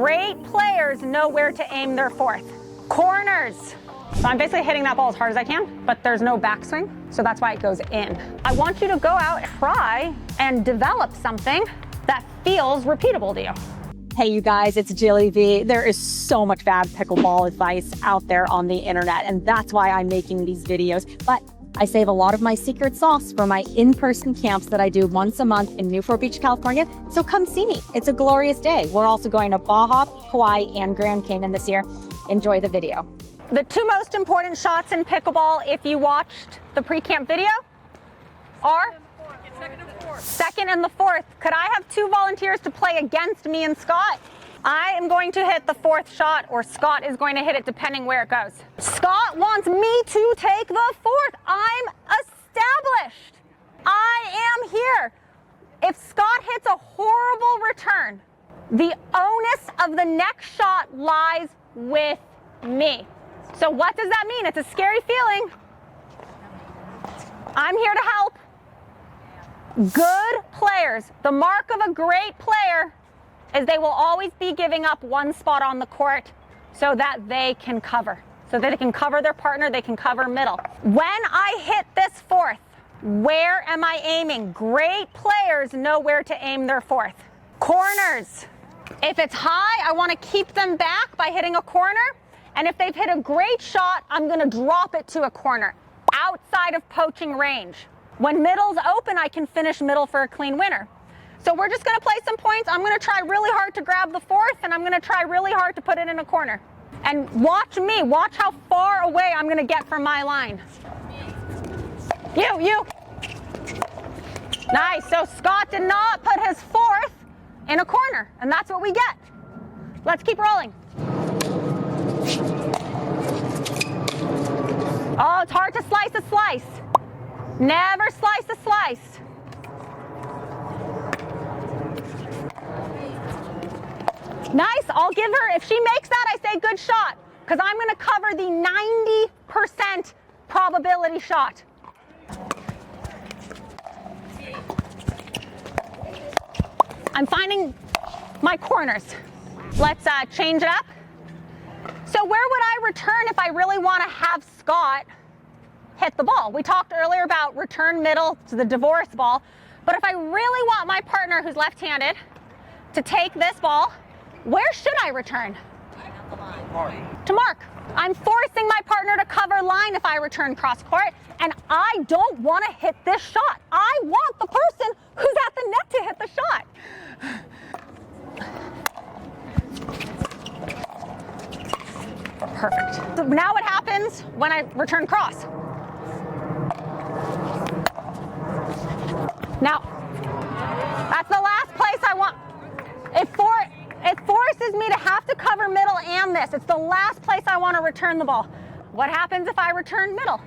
great players know where to aim their fourth. Corners. So I'm basically hitting that ball as hard as I can, but there's no backswing, so that's why it goes in. I want you to go out, try, and develop something that feels repeatable to you. Hey, you guys, it's Jilly V. There is so much bad pickleball advice out there on the internet, and that's why I'm making these videos. But I save a lot of my secret sauce for my in-person camps that I do once a month in Newport Beach, California. So come see me. It's a glorious day. We're also going to Baja, Hawaii, and Grand Cayman this year. Enjoy the video. The two most important shots in pickleball, if you watched the pre-camp video, are second and the fourth. Could I have two volunteers to play against me and Scott? I am going to hit the fourth shot, or Scott is going to hit it depending where it goes. Scott wants me to take the fourth. I'm established. I am here. If Scott hits a horrible return, the onus of the next shot lies with me. So what does that mean? It's a scary feeling. I'm here to help. Good players, the mark of a great player is they will always be giving up one spot on the court so that they can cover. So that they can cover their partner, they can cover middle. When I hit this fourth, where am I aiming? Great players know where to aim their fourth. Corners. If it's high, I want to keep them back by hitting a corner. And if they've hit a great shot, I'm going to drop it to a corner outside of poaching range. When middle's open, I can finish middle for a clean winner. So we're just going to play some points. I'm going to try really hard to grab the fourth, and I'm going to try really hard to put it in a corner. And watch me. Watch how far away I'm going to get from my line. You. Nice. So Scott did not put his fourth in a corner, and that's what we get. Let's keep rolling. Oh, it's hard to slice a slice. Never slice a slice. Nice, I'll give her, if she makes that, I say good shot, because I'm going to cover the 90% probability shot. I'm finding my corners. Let's change it up. So where would I return if I really want to have Scott hit the ball? We talked earlier about return middle to the divorce ball, but if I really want my partner who's left-handed to take this ball, where should I return? To mark. I'm forcing my partner to cover line if I return cross court, and I don't want to hit this shot. I want the person who's at the net to hit the shot. Perfect. So now what happens when I return cross? Now, that's the last place I want. It forces me to have to cover middle and this. It's the last place I want to return the ball. What happens if I return middle?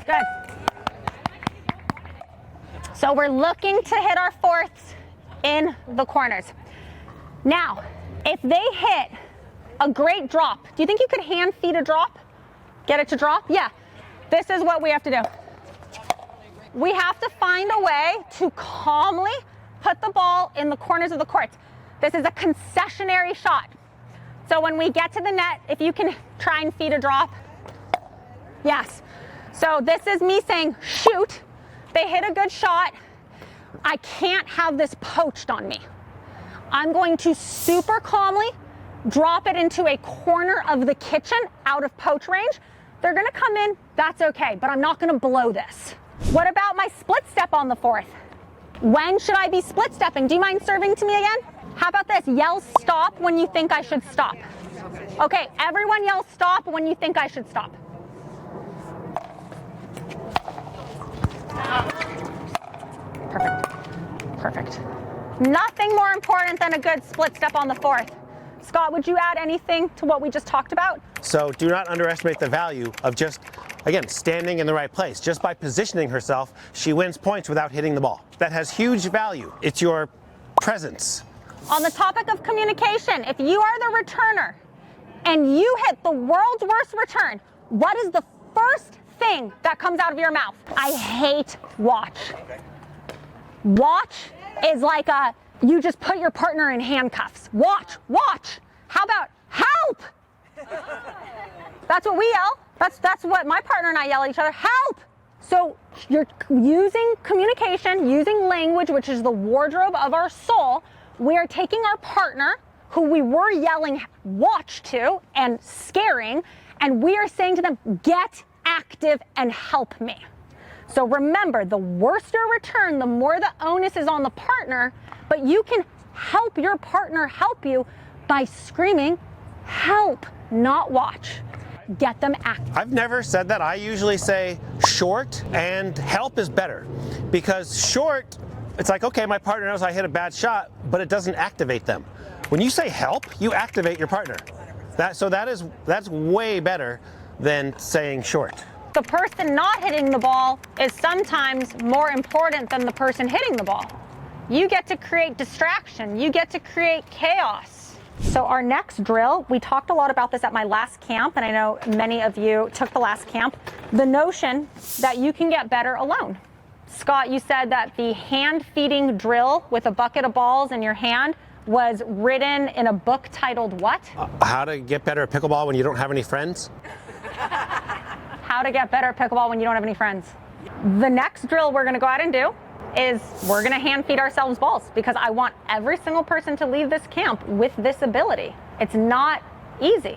Good. So we're looking to hit our fourths in the corners. Now, if they hit a great drop, do you think you could hand feed a drop? Get it to drop? Yeah. This is what we have to do. We have to find a way to calmly put the ball in the corners of the court. This is a concessionary shot. So when we get to the net, if you can try and feed a drop. Yes. So this is me saying, shoot. They hit a good shot. I can't have this poached on me. I'm going to super calmly drop it into a corner of the kitchen out of poach range. They're going to come in. That's okay, but I'm not going to blow this. What about my split step on the fourth? When should I be split stepping? Do you mind serving to me again? How about this? Yell stop when you think I should stop. Okay, everyone yell stop when you think I should stop. Perfect. Nothing more important than a good split step on the fourth. Scott, would you add anything to what we just talked about? So do not underestimate the value of just, again, standing in the right place. Just by positioning herself, she wins points without hitting the ball. That has huge value. It's your presence. On the topic of communication, if you are the returner and you hit the world's worst return, what is the first thing that comes out of your mouth. I hate watch. Watch is like you just put your partner in handcuffs. Watch, watch. How about help? That's what we yell. That's what my partner and I yell at each other, help. So you're using communication, using language, which is the wardrobe of our soul. We are taking our partner, who we were yelling watch to and scaring, and we are saying to them, get active and help me. So remember, the worse your return, the more the onus is on the partner, but you can help your partner help you by screaming, help, not watch. Get them active. I've never said that. I usually say short, and help is better, because short, it's like, okay, my partner knows I hit a bad shot, but it doesn't activate them. When you say help, you activate your partner. That's way better than saying short. The person not hitting the ball is sometimes more important than the person hitting the ball. You get to create distraction. You get to create chaos. So our next drill, we talked a lot about this at my last camp, and I know many of you took the last camp, the notion that you can get better alone. Scott, you said that the hand feeding drill with a bucket of balls in your hand was written in a book titled what? How to get better at pickleball when you don't have any friends? How to get better at pickleball when you don't have any friends. The next drill we're gonna go out and do is we're gonna hand feed ourselves balls, because I want every single person to leave this camp with this ability. It's not easy.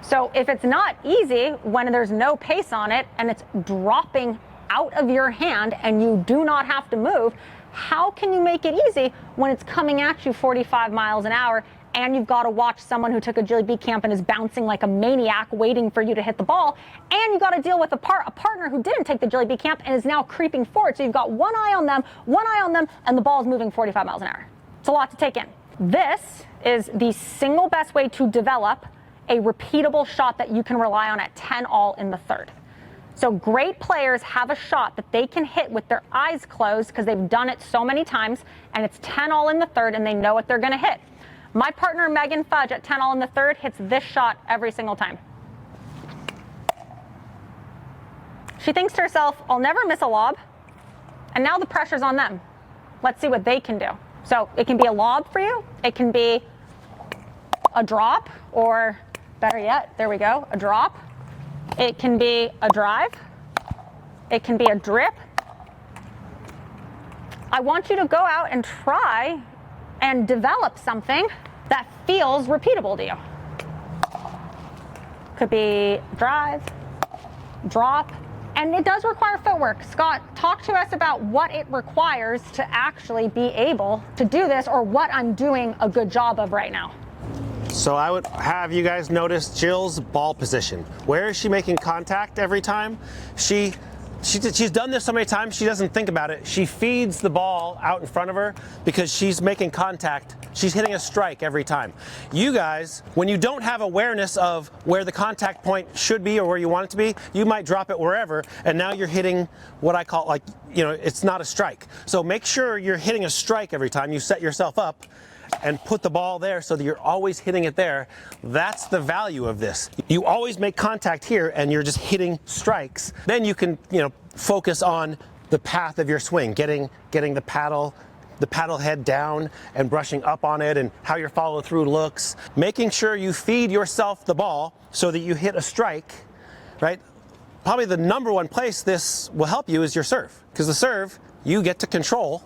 So if it's not easy when there's no pace on it and it's dropping out of your hand and you do not have to move, how can you make it easy when it's coming at you 45 miles an hour and you've got to watch someone who took a Jilly B camp and is bouncing like a maniac waiting for you to hit the ball, and you got to deal with a partner who didn't take the Jilly B camp and is now creeping forward. So you've got one eye on them, and the ball is moving 45 miles an hour. It's a lot to take in. This is the single best way to develop a repeatable shot that you can rely on at 10 all in the third. So great players have a shot that they can hit with their eyes closed because they've done it so many times, and it's 10 all in the third and they know what they're going to hit. My partner, Megan Fudge, at 10 all in the third, hits this shot every single time. She thinks to herself, I'll never miss a lob. And now the pressure's on them. Let's see what they can do. So it can be a lob for you. It can be a drop, or better yet, there we go, a drop. It can be a drive. It can be a drip. I want you to go out and try and develop something that feels repeatable to you. Could be drive, drop, and it does require footwork. Scott, talk to us about what it requires to actually be able to do this, or what I'm doing a good job of right now. So I would have you guys notice Jill's ball position. Where is she making contact every time? She's done this so many times, she doesn't think about it. She feeds the ball out in front of her because she's making contact. She's hitting a strike every time. You guys, when you don't have awareness of where the contact point should be or where you want it to be, you might drop it wherever, and now you're hitting what I call, it's not a strike. So make sure you're hitting a strike every time. You set yourself up and put the ball there so that you're always hitting it there. That's the value of this. You always make contact here and you're just hitting strikes. Then you can, focus on the path of your swing, getting the paddle head down and brushing up on it, and how your follow through looks. Making sure you feed yourself the ball so that you hit a strike, right? Probably the number one place this will help you is your serve, because the serve, you get to control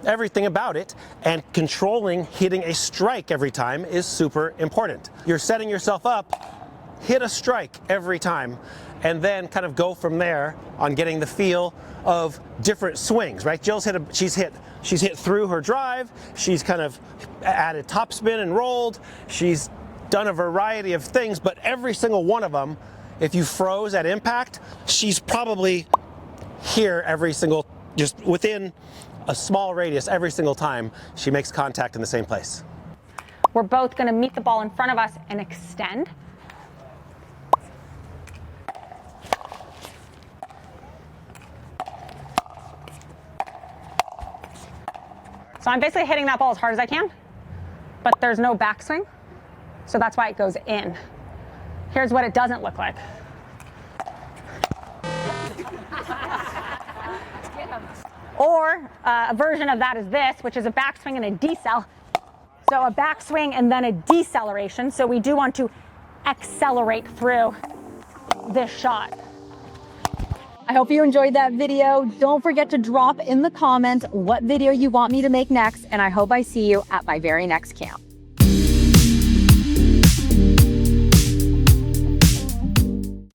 everything about it, and controlling hitting a strike every time is super important. You're setting yourself up, hit a strike every time, and then kind of go from there on getting the feel of different swings, right? Jill's she's hit through her drive, she's kind of added topspin and rolled, she's done a variety of things, but every single one of them, if you froze at impact, she's probably here just within a small radius every single time she makes contact in the same place. We're both going to meet the ball in front of us and extend. So I'm basically hitting that ball as hard as I can, but there's no backswing, so that's why it goes in. Here's what it doesn't look like. Or a version of that is this, which is a backswing and a decel. So a backswing and then a deceleration. So we do want to accelerate through this shot. I hope you enjoyed that video. Don't forget to drop in the comments what video you want me to make next, and I hope I see you at my very next camp.